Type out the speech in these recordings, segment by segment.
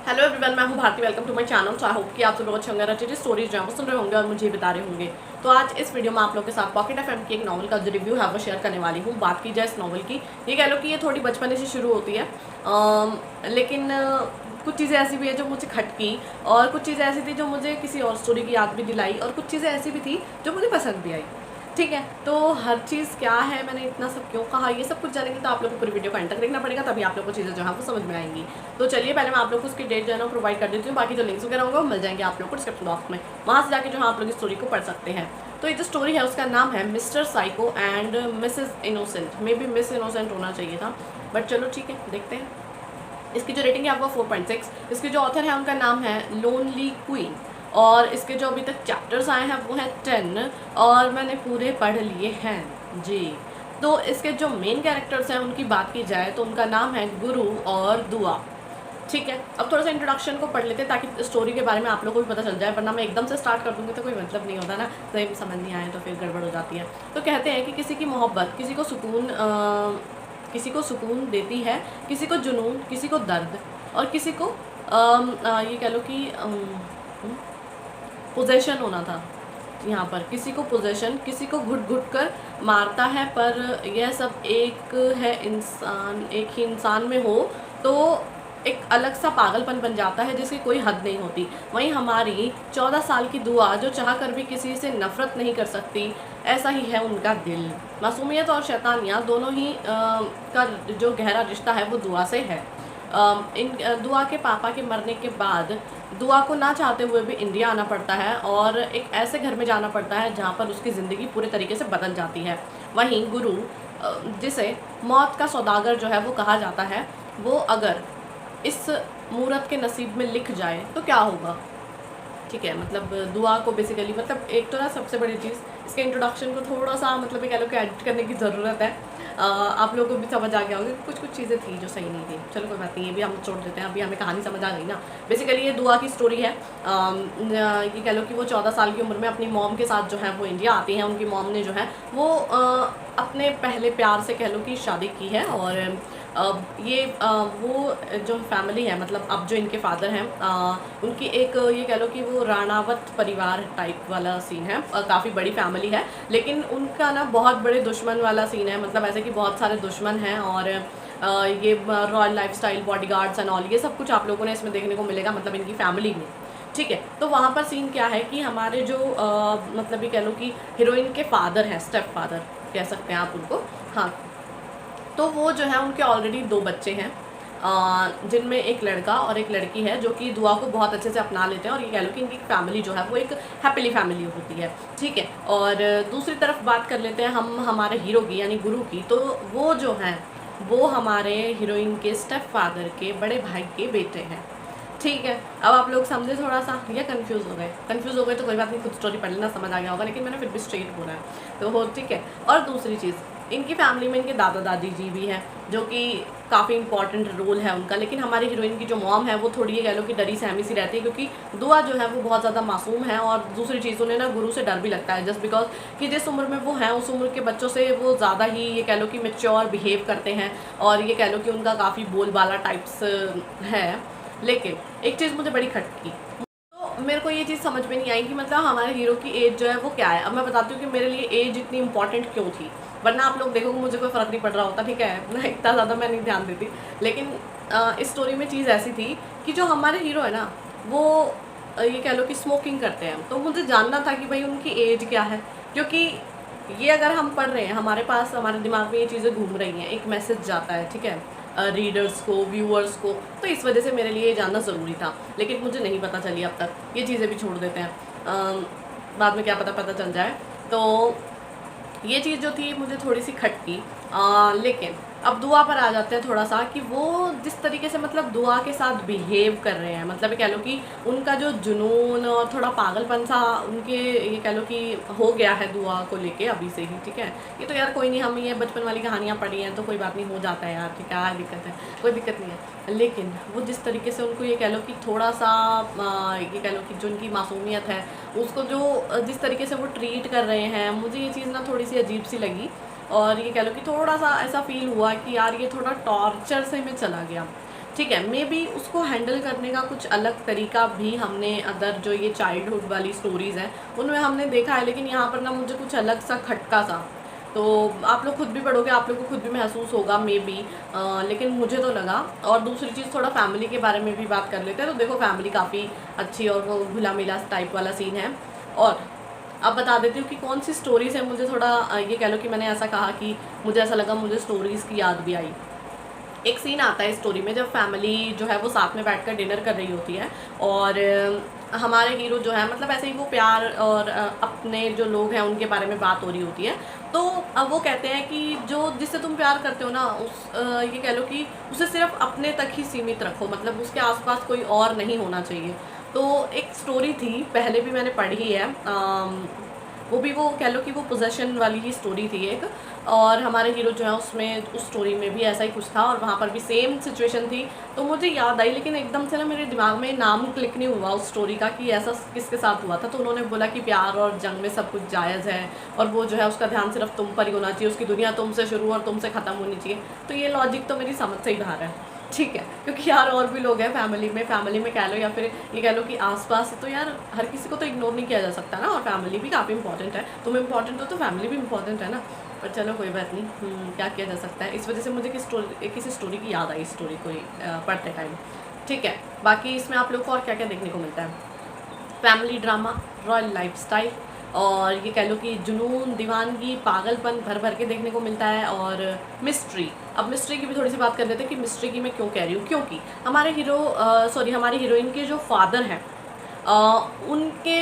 Hello everyone, मैं हूं Bharti. Welcome to my channel. So I hope कि आप सब लोग अच्छे होंगे, अच्छी स्टोरीज जो है वो सुन रहे होंगे और मुझे बता रहे होंगे। तो आज इस वीडियो में आप लोगों के साथ पॉकेट एफएम की एक नॉवल का जो रिव्यू है वो शेयर करने वाली हूँ। बात की जाए इस नॉवल की, ये कह लो कि ये थोड़ी बचपने से शुरू होती है, लेकिन कुछ चीज़ें ऐसी भी है जो मुझे खटकी, और कुछ चीज़ें ऐसी थी जो मुझे किसी और स्टोरी की याद भी दिलाई, और कुछ चीज़ें ऐसी भी थी जो मुझे पसंद भी आई। ठीक है, तो हर चीज़ क्या है, मैंने इतना सब क्यों कहा, ये सब कुछ जानेंगे तो आप लोगों को पूरी वीडियो को एंड तक देखना पड़ेगा, तभी आप लोग को चीज़ें जो है वो समझ में आएंगी। तो चलिए पहले मैं आप लोग को उसकी डेट जो है ना प्रोवाइड कर देती हूँ। बाकी जो लिंक्स वगैरह होंगे वो मिल जाएंगे आप लोग को डिस्क्रिप्शन बॉक्स में, वहाँ से जाके जो है आप लोग इस स्टोरी को पढ़ सकते हैं। तो ये जो स्टोरी है उसका नाम है mister psycho and Mrs innocent. May be miss innocent होना चाहिए था, बट चलो ठीक है, देखते हैं। इसकी जो रेटिंग है आपको 4.6। इसके जो ऑथर है उनका नाम है लोनली क्वीन, और इसके जो अभी तक चैप्टर्स आए हैं वो हैं 10, और मैंने पूरे पढ़ लिए हैं जी। तो इसके जो मेन कैरेक्टर्स हैं उनकी बात की जाए तो उनका नाम है गुरु और दुआ। ठीक है, अब थोड़ा सा इंट्रोडक्शन को पढ़ लेते हैं ताकि स्टोरी के बारे में आप लोगों को भी पता चल जाए, वरना मैं एकदम से स्टार्ट कर दूँगी तो कोई मतलब नहीं होता ना, सही समझ नहीं आए तो फिर गड़बड़ हो जाती है। तो कहते हैं कि किसी की मोहब्बत किसी को सुकून देती है, किसी को जुनून, किसी को दर्द, और किसी को ये कह लो कि पोजेशन होना था यहाँ पर। किसी को पोजेशन, किसी को घुट घुट कर मारता है, पर यह सब एक है इंसान, एक ही इंसान में हो तो एक अलग सा पागलपन बन जाता है जिसकी कोई हद नहीं होती। वहीं हमारी 14 साल की दुआ जो चाह कर भी किसी से नफरत नहीं कर सकती, ऐसा ही है उनका दिल। मासूमियत और शैतानियाँ दोनों ही का जो गहरा रिश्ता है वो दुआ से है। दुआ के पापा के मरने के बाद दुआ को ना चाहते हुए भी इंडिया आना पड़ता है, और एक ऐसे घर में जाना पड़ता है जहाँ पर उसकी ज़िंदगी पूरे तरीके से बदल जाती है। वहीं गुरु, जिसे मौत का सौदागर जो है वो कहा जाता है, वो अगर इस मूरत के नसीब में लिख जाए तो क्या होगा। ठीक है, मतलब दुआ को बेसिकली, मतलब एक तो ना सबसे बड़ी चीज़, इसके इंट्रोडक्शन को थोड़ा सा मतलब ये कह लो कि एडिट करने की ज़रूरत है। आप लोगों को भी समझ आ गया होगा कि कुछ कुछ चीज़ें थी जो सही नहीं थी। चलो कोई बात नहीं, ये भी हम छोड़ देते हैं, अभी हमें कहानी समझ आ गई ना। बेसिकली ये दुआ की स्टोरी है। ये कह लो कि वो 14 साल की उम्र में अपनी मॉम के साथ जो है वो इंडिया आती हैं। उनकी मॉम ने जो है वो अपने पहले प्यार से कह लो कि शादी की है, और वो जो फैमिली है, मतलब अब जो इनके फादर हैं, उनकी एक ये कह लो कि वो राणावत परिवार टाइप वाला सीन है, काफ़ी बड़ी फैमिली है, लेकिन उनका ना बहुत बड़े दुश्मन वाला सीन है। मतलब ऐसे कि बहुत सारे दुश्मन हैं, और ये royal lifestyle, bodyguards and all, ये सब कुछ आप लोगों ने इसमें देखने को मिलेगा, मतलब इनकी फैमिली में। ठीक है, तो वहाँ पर सीन क्या है कि हमारे जो मतलब ये कह लो कि हीरोइन के फादर हैं, स्टेप फादर कह सकते हैं आप उनको, हाँ। तो वो जो है उनके ऑलरेडी 2 बच्चे हैं, जिनमें एक लड़का और एक लड़की है, जो कि दुआ को बहुत अच्छे से अपना लेते हैं, और ये कह लो कि इनकी फैमिली जो है वो एक हैप्पीली फैमिली होती है। ठीक है, और दूसरी तरफ बात कर लेते हैं हम हमारे हीरो की, यानी गुरु की। तो वो जो हैं वो हमारे हीरोइन के स्टेप फादर के बड़े भाई के बेटे हैं। ठीक है, अब आप लोग समझे थोड़ा सा या कंफ्यूज हो गए? कंफ्यूज हो गए तो कोई बात नहीं, खुद स्टोरी पढ़ लेना, समझ आ गया होगा, लेकिन मैंने फिर भी स्ट्रेट बोला है तो हो। ठीक है, और दूसरी चीज़, इनकी फैमिली में इनके दादा दादी जी भी हैं, जो कि काफ़ी इंपॉर्टेंट रोल है उनका। लेकिन हमारी हीरोइन की जो मॉम है वो थोड़ी ये कह लो कि डरी सहमी सी रहती है, क्योंकि दुआ जो है वो बहुत ज़्यादा मासूम है, और दूसरी चीज़ उन्हें ना गुरु से डर भी लगता है, जस्ट बिकॉज कि जिस उम्र में वो हैं उस उम्र के बच्चों से वो ज़्यादा ही ये कह लो कि मेच्योर बिहेव करते हैं, और ये कह लो कि उनका काफ़ी बोलबाला टाइप्स है। लेकिन एक चीज़ मुझे बड़ी खटकी, तो मेरे को ये चीज़ समझ में नहीं आई कि मतलब हमारे हीरो की एज जो है वो क्या है। अब मैं बताती हूँ कि मेरे लिए एज इतनी इंपॉर्टेंट क्यों थी, वरना आप लोग देखोगे मुझे कोई फ़र्क नहीं पड़ रहा होता। ठीक है ना, इतना ज़्यादा मैं नहीं ध्यान देती। लेकिन इस स्टोरी में चीज़ ऐसी थी कि जो हमारे हीरो है ना वो ये कह लो कि स्मोकिंग करते हैं, तो मुझे जानना था कि भाई उनकी एज क्या है, क्योंकि ये अगर हम पढ़ रहे हैं, हमारे पास हमारे दिमाग में ये चीज़ें घूम रही हैं, एक मैसेज जाता है, ठीक है, रीडर्स को, व्यूअर्स को, तो इस वजह से मेरे लिए ये जानना ज़रूरी था। लेकिन मुझे नहीं पता चली अब तक, ये चीज़ें भी छोड़ देते हैं, बाद में क्या पता चल जाए। तो ये चीज़ जो थी मुझे थोड़ी सी खटकी। लेकिन अब दुआ पर आ जाते हैं थोड़ा सा, कि वो जिस तरीके से मतलब दुआ के साथ बिहेव कर रहे हैं, मतलब ये कह लो कि उनका जो जुनून और थोड़ा पागलपन सा उनके ये कह लो कि हो गया है दुआ को लेके अभी से ही। ठीक है, ये तो यार कोई नहीं, हम ये बचपन वाली कहानियाँ पढ़ी हैं तो कोई बात नहीं, हो जाता है यार, ठीक है, क्या दिक्कत है, कोई दिक्कत नहीं है। लेकिन वो जिस तरीके से उनको ये कह लो कि थोड़ा सा ये कह लो कि जो उनकी मासूमियत है उसको जो जिस तरीके से वो ट्रीट कर रहे हैं, मुझे ये चीज़ ना थोड़ी सी अजीब सी लगी, और ये कह लो कि थोड़ा सा ऐसा फील हुआ कि यार ये थोड़ा टॉर्चर से में चला गया। ठीक है, मे बी उसको हैंडल करने का कुछ अलग तरीका भी हमने अदर जो ये चाइल्डहुड वाली स्टोरीज़ हैं उनमें हमने देखा है, लेकिन यहाँ पर ना मुझे कुछ अलग सा खटका सा, तो आप लोग खुद भी पढ़ोगे, आप लोग को खुद भी महसूस होगा मे बी, लेकिन मुझे तो लगा। और दूसरी चीज़, थोड़ा फैमिली के बारे में भी बात कर लेते हैं। तो देखो, फैमिली काफ़ी अच्छी और वो घुला मिला टाइप वाला सीन है। और अब बता देती हूँ कि कौन सी स्टोरीज़ है। मुझे थोड़ा ये कह लो कि मैंने ऐसा कहा कि मुझे ऐसा लगा, मुझे स्टोरीज़ की याद भी आई। एक सीन आता है स्टोरी में जब फैमिली जो है वो साथ में बैठकर डिनर कर रही होती है, और हमारे हीरो जो है, मतलब ऐसे ही वो प्यार और अपने जो लोग हैं उनके बारे में बात हो रही होती है। तो अब वो कहते हैं कि जो जिससे तुम प्यार करते हो ना, ये कह लो कि उसे सिर्फ अपने तक ही सीमित रखो, मतलब उसके आसपास कोई और नहीं होना चाहिए। तो एक स्टोरी थी, पहले भी मैंने पढ़ी है, वो भी वो कह लो कि वो पोजेशन वाली ही स्टोरी थी एक, और हमारे हीरो जो है उसमें उस स्टोरी में भी ऐसा ही कुछ था, और वहाँ पर भी सेम सिचुएशन थी। तो मुझे याद आई, लेकिन एकदम से ना मेरे दिमाग में नाम क्लिक नहीं हुआ उस स्टोरी का कि ऐसा किसके साथ हुआ था। तो उन्होंने बोला कि प्यार और जंग में सब कुछ जायज़ है, और वो जो है उसका ध्यान सिर्फ तुम पर ही होना चाहिए, उसकी दुनिया तुमसे शुरू और तुमसे ख़त्म होनी चाहिए। तो ये लॉजिक तो मेरी समझ से ही बाहर है, ठीक है, क्योंकि यार और भी लोग हैं फैमिली में कह लो, या फिर ये कह लो कि आसपास, तो यार हर किसी को तो इग्नोर नहीं किया जा सकता ना, और फैमिली भी काफ़ी इंपॉर्टेंट है। तुम इंपॉर्टेंट हो तो फैमिली भी इंपॉर्टेंट है ना। पर चलो कोई बात नहीं, क्या किया जा सकता है। इस वजह से मुझे किसी स्टोरी की याद आई, स्टोरी को पढ़ते टाइम, ठीक है। बाकी इसमें आप लोग को और क्या क्या देखने को मिलता है, फैमिली ड्रामा, रॉयल लाइफस्टाइल, और ये कह लो कि जुनून, दीवानगी, पागलपन भर भर के देखने को मिलता है, और मिस्ट्री। अब मिस्ट्री की भी थोड़ी सी बात कर लेते हैं कि मिस्ट्री की मैं क्यों कह रही हूँ, क्योंकि हमारे हमारी हीरोइन के जो फादर हैं, उनके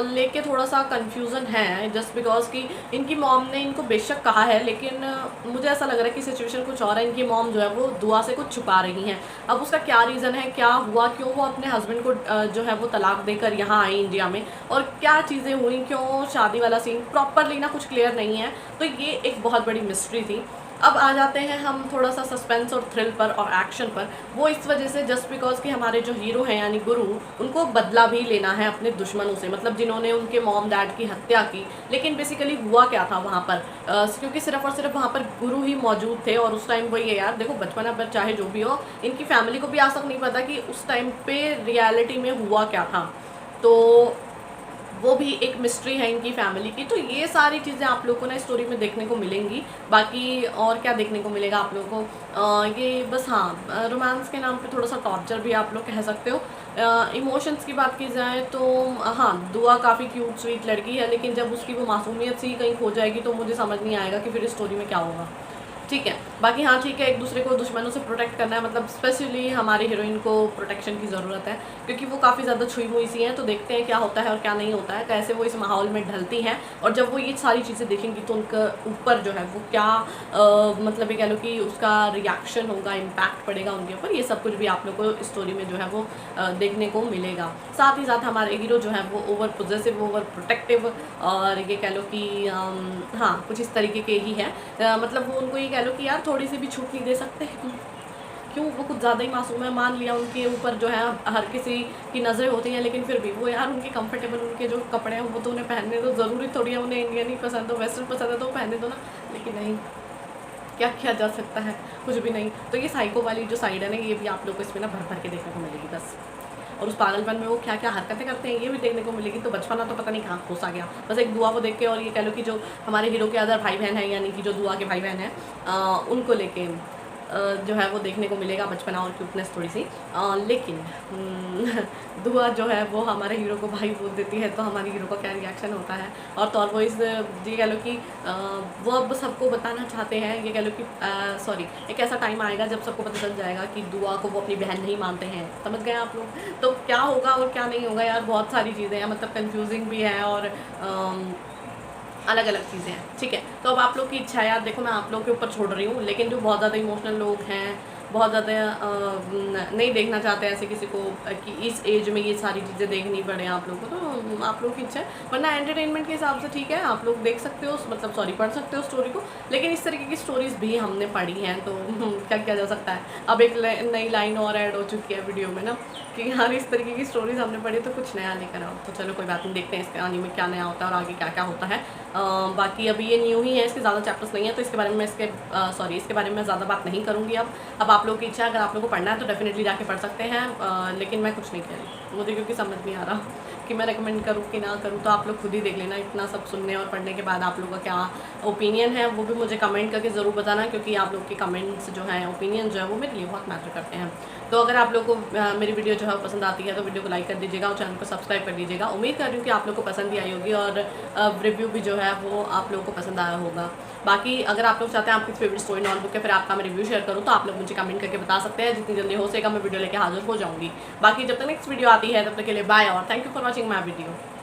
लेके थोड़ा सा कन्फ्यूज़न है, जस्ट बिकॉज कि इनकी मॉम ने इनको बेशक कहा है, लेकिन मुझे ऐसा लग रहा है कि सिचुएशन कुछ और है। इनकी मॉम जो है वो दुआ से कुछ छुपा रही हैं। अब उसका क्या रीज़न है, क्या हुआ, क्यों वो अपने हस्बैंड को जो है वो तलाक देकर यहाँ आई इंडिया में, और क्या चीज़ें हुई, क्यों शादी वाला सीन प्रॉपरली ना कुछ क्लियर नहीं है। तो ये एक बहुत बड़ी मिस्ट्री थी। अब आ जाते हैं हम थोड़ा सा सस्पेंस और थ्रिल पर और एक्शन पर। वो इस वजह से जस्ट बिकॉज कि हमारे जो हीरो हैं यानी गुरु, उनको बदला भी लेना है अपने दुश्मनों से, मतलब जिन्होंने उनके मॉम डैड की हत्या की। लेकिन बेसिकली हुआ क्या था वहाँ पर, क्योंकि सिर्फ और सिर्फ वहाँ पर गुरु ही मौजूद थे, और उस टाइम वही है यार, देखो बचपन पर चाहे जो भी हो, इनकी फैमिली को भी आज तक नहीं पता कि उस टाइम पे रियलिटी में हुआ क्या था। तो वो भी एक मिस्ट्री है इनकी फैमिली की। तो ये सारी चीज़ें आप लोगों को ना स्टोरी में देखने को मिलेंगी। बाकी और क्या देखने को मिलेगा आप लोगों को, ये बस हाँ, रोमांस के नाम पे थोड़ा सा टॉर्चर भी आप लोग कह सकते हो। इमोशंस की बात की जाए तो हाँ, दुआ काफ़ी क्यूट स्वीट लड़की है, लेकिन जब उसकी वो मासूमियत सी कहीं खो जाएगी तो मुझे समझ नहीं आएगा कि फिर स्टोरी में क्या होगा, ठीक है। बाकी हाँ ठीक है, एक दूसरे को दुश्मनों से प्रोटेक्ट करना है, मतलब स्पेशली हमारे हीरोइन को प्रोटेक्शन की ज़रूरत है, क्योंकि वो काफ़ी ज़्यादा छुई मुई सी हैं। तो देखते हैं क्या होता है और क्या नहीं होता है, कैसे वो इस माहौल में ढलती हैं, और जब वो ये सारी चीज़ें देखेंगी तो उनका ऊपर जो है वो क्या मतलब ये कह लो कि उसका रिएक्शन होगा, इम्पैक्ट पड़ेगा उनके ऊपर। ये सब कुछ भी आप लोग को स्टोरी में जो है वो देखने को मिलेगा। साथ ही साथ हमारे हीरो जो है वो ओवर पोजेसिव, ओवर प्रोटेक्टिव, और ये कह लो कि हाँ कुछ इस तरीके के ही है। मतलब वो उनको ये कह लो कि यार थोड़ी सी भी छूट नहीं दे सकते, क्यों, वो कुछ ज़्यादा ही मासूम है। मान लिया उनके ऊपर जो है हर किसी की नज़रें होती हैं, लेकिन फिर भी वो यार उनके कंफर्टेबल उनके जो कपड़े हैं वो तो उन्हें पहनने दो, ज़रूरी थोड़ी है उन्हें इंडियन ही पसंद हो, वेस्टर्न पसंद है तो पहनने दो ना। लेकिन नहीं, क्या किया जा सकता है, कुछ भी नहीं। तो ये साइको वाली जो साइड है ना, ये भी आप लोग को इसमें ना भर भर के देखने को मिलेगी बस। और उस पागलपन में वो क्या क्या हरकतें करते हैं ये भी देखने को मिलेगी। तो बचपना तो पता नहीं कहाँ घुसा गया, बस एक दुआ को देख के, और ये कह लो कि जो हमारे हीरो के अदर भाई बहन हैं, यानी कि जो दुआ के भाई बहन हैं, उनको लेके जो है वो देखने को मिलेगा बचपना और क्यूटनेस थोड़ी सी। लेकिन दुआ जो है वो हमारे हीरो को भाई बोल देती है, तो हमारे हीरो का क्या रिएक्शन होता है। और तो और वो इस ये कह लो कि वो अब सबको बताना चाहते हैं, ये कह लो कि सॉरी, एक ऐसा टाइम आएगा जब सबको पता चल जाएगा कि दुआ को वो अपनी बहन नहीं मानते हैं। समझ गए आप लोग, तो क्या होगा और क्या नहीं होगा यार, बहुत सारी चीज़ें हैं, मतलब कन्फ्यूजिंग भी है और अलग अलग चीज़ें हैं, ठीक है। तो अब आप लोग की इच्छा है यार, देखो मैं आप लोग के ऊपर छोड़ रही हूँ, लेकिन जो बहुत ज़्यादा इमोशनल लोग हैं, बहुत ज़्यादा नहीं देखना चाहते ऐसे किसी को कि इस एज में ये सारी चीज़ें देखनी पड़े आप लोग को, तो आप लोग की इच्छा है। वरना एंटरटेनमेंट के हिसाब से ठीक है, आप लोग देख सकते हो, मतलब सॉरी पढ़ सकते हो स्टोरी को। लेकिन इस तरीके की स्टोरीज़ भी हमने पढ़ी हैं, तो क्या किया जा सकता है। अब एक नई लाइन और ऐड हो चुकी है वीडियो में ना, कि यार इस तरीके की स्टोरीज़ हमने पढ़ी तो कुछ नया लेकर आओ। तो चलो कोई बात नहीं, देखते हैं इस कहानी में क्या नया होता है और आगे क्या-क्या होता है। बाकी अभी ये न्यू ही है, इसके ज़्यादा चैप्टर्स नहीं है, तो इसके बारे में मैं इसके बारे में मैं ज़्यादा बात नहीं करूँगी अब। अब आप लोगों की इच्छा है, अगर आप लोगों को पढ़ना है तो डेफ़िनेटली जाके पढ़ सकते हैं। लेकिन मैं कुछ नहीं कह रही, मुझे क्योंकि समझ नहीं आ रहा कि मैं रिकमेंड करूँ कि ना करूँ, तो आप लोग खुद ही देख लेना। इतना सब सुनने और पढ़ने के बाद आप लोगों का क्या ओपिनियन है वो भी मुझे कमेंट करके ज़रूर बताना, क्योंकि आप लोग के कमेंट्स जो हैं, ओपिनियन जो है वो मेरे लिए बहुत मैटर करते हैं। तो अगर आप लोग को मेरी वीडियो जो है पसंद आती है तो वीडियो को लाइक कर दीजिएगा और चैनल को सब्सक्राइब कर दीजिएगा। उम्मीद कर रही हूँ कि आप लोग को पसंद ही आई होगी और रिव्यू भी जो है वो आप लोगों को पसंद आया होगा। बाकी अगर आप लोग चाहते हैं आपकी फेवरेट स्टोरी नॉन बुक है फिर आपका मैं रिव्यू शेयर करूँ, तो आप लोग मुझे कमेंट करके बता सकते हैं। जितनी जल्दी हो सकेगा मैं वीडियो लेके हाजिर हो जाऊँगी। बाकी जब तक नेक्स्ट वीडियो आती है तब तक के लिए बाय और thank you for watching my video.